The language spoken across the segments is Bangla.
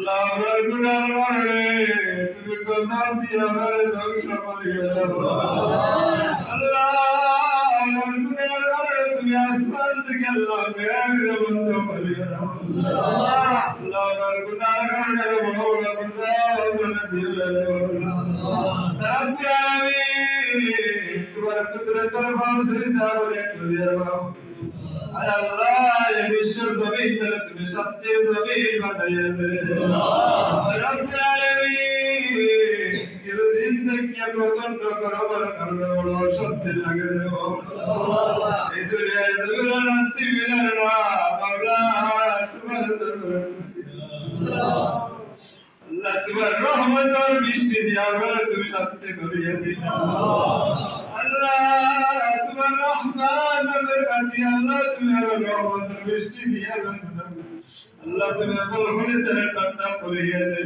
লাউরার গুনার কারণে তুমি গজব দিয়ে আমারে ধ্বংস করিয়ে দাও আল্লাহ আমার গুনার কারণে তুমি আসমান থেকে আল্লাহ মেঘ বন্ধ করিয়ে দাও লাউরার গুনার কারণে বড় বড় গজব আমরা দিয়ে দাও রব্বুল আলামিন তোমার কুদরতের ভাষে দাওরে কুদিয়ার বাবু আয় আল্লাহ এই বিশ্বের জমিন মেরে তুমি সত্যের জমিন বানাইয়া দে রব্বুল আলামিন চিরদিন থেকে প্রচন্ড করবার কারণে বড় সত্যি লাগে রে এই দুনিয়ায় জমিন রাত্রি মিলার না মাওলা তোমার দরবারে আল্লাহ তোমার রহমত আর বৃষ্টি দিয়া আমরা তুমি শান্তি করিয়ে দিলা আল্লাহ তোমার রহমান নামের কাছে আল্লাহ তুমি রহমত আর বৃষ্টি দিয়া আল্লাহ তুমি আমার হলে তারে ঠান্ডা করিয়ে দে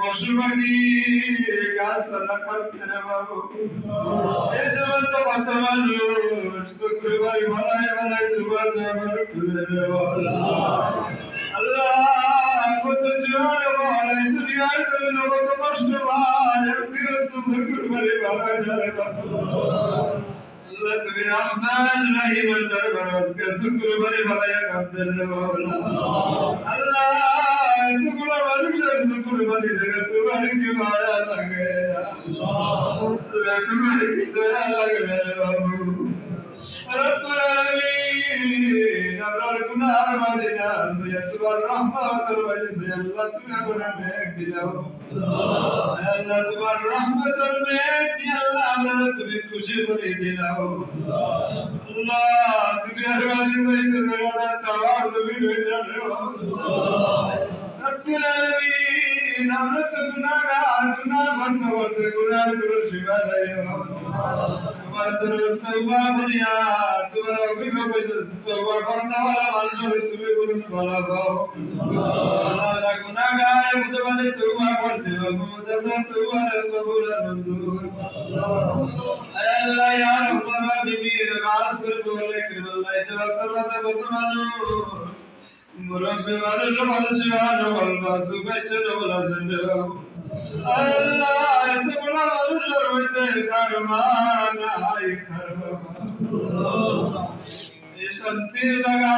পশুপাখি গাছ আল্লাহ খাতে রে বাবু এই জন্য তো কত মানুষ শুক্রবার ভালাই ভালাই তোমার দরবার খুলে রে আল্লাহ কত জোর বলে দুনিয়ার জমিন কত কষ্ট ভাই একদিন তো শুক্রবারে ভালাই রে বাবু আল্লাহ তুমি রহমান রহিম দরবার আজকে শুক্রবারে ভালাই খাতে রে আল্লাহ এতগুলো মানুষের শুক্রবারে রে তোমার কি মায়া লাগে আল্লাহ তোমার কি দয়া লাগে রে বাবু রব্বুল আলামিন আমরার গুনার মাদিনা তোমার রহমতের ওয়াজে আল্লাহ তুমি আমরা মেঘ দিলাও আল্লাহ তোমার রহমতের মেঘ দিয়ে আল্লাহ আমরা তুমি খুশি করে দিলাও আল্লাহ দুনিয়ার মাঝে যাইতে দেওয়া তাওয়া জমিন হয়ে যাবে রব্বুল আলামিন আমরা তো গুনাহগার গুনাহ করতে গুনাহ করে শিবা নাই তোমার তওবা করিয়া তোমার অভিযোগ তওবা করনা वाला মানুষ তুমি বলুন ভালো দাও আল্লাহ গুনাহগার তোমাদের তওবা করতে মুদবর তওবা কবুল মঞ্জুর আল্লাহ ইয়া রাব্বুল আলামিন খাস করে বলে করবাল্লাহ জবাতের মাঝে বর্তমানো মুরব্বি মানুষ বলছেন বলবাসু বেচন বলছেন আল্লাহ এতগুলো মানুষের মধ্যে কারমান নাই কারবা এই শান্তির জায়গা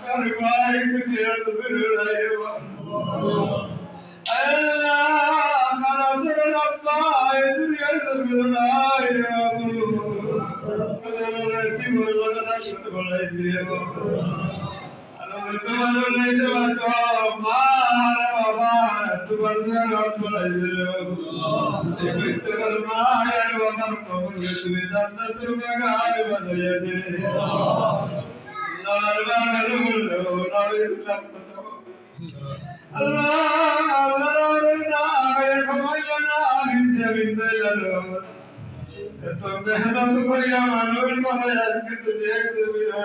কারবাই দুনিয়ার বিরুলাই আল্লাহ খারাজের রব্বা এই দুনিয়ার বিরুলাই আল্লাহ জীবন লাগা শুরু বলাই দিও তোমার লাইলে তো মার বাবা তোমার রাত বলাই দিও এই বিতর মায়ের বাবার কবর তুমি জান্নাতের বাগান বানাইয়া দে লাল বাগান হলো লাল আল্লাহ আল্লাহর নামে কমাইয়া না বিন্দে বিন্দে লালো এত মেহনত করিয়া মানুষ বানাই আজকে দুনিয়া জমিনা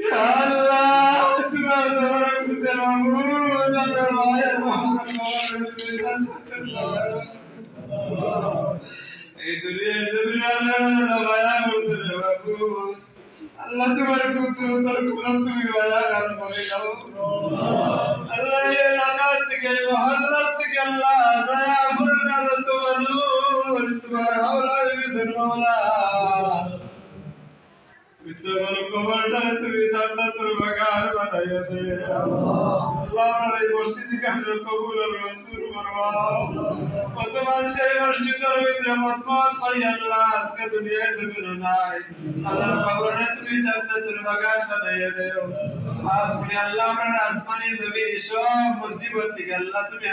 Allah তোমার দরবারে খুঁজে মামুন আমার মায়ের এই দুনিয়ার জমিনে আল্লাহ মায়া করতে রে বাবু আল্লাহ তোমার পুত্র তোর কুলাম তুমি মায়া কারণ করে যাও আল্লাহ এই এলাকা থেকে মহল্লা থেকে আল্লাহ দয়া করে না তোমার তোমার হাওলা বিধন মাওলা তোমার কবরটারে তুমি জান্নাতের বাগান বানাইয়া দে আল্লাহ এই মসজিদকে আমরা কবুল আর মঞ্জুর ফরমাও কত মানুষ এই মসজিদের ভিতরে মতমত হয় আল্লাহ আজকে দুনিয়ার জমিনে নাই আল্লাহর কবরে তুমি জান্নাতের বাগান বানাইয়া দেও আজকে আল্লাহ আমরা আসমানি জমিন সব মুসিবত থেকে আল্লাহ তুমি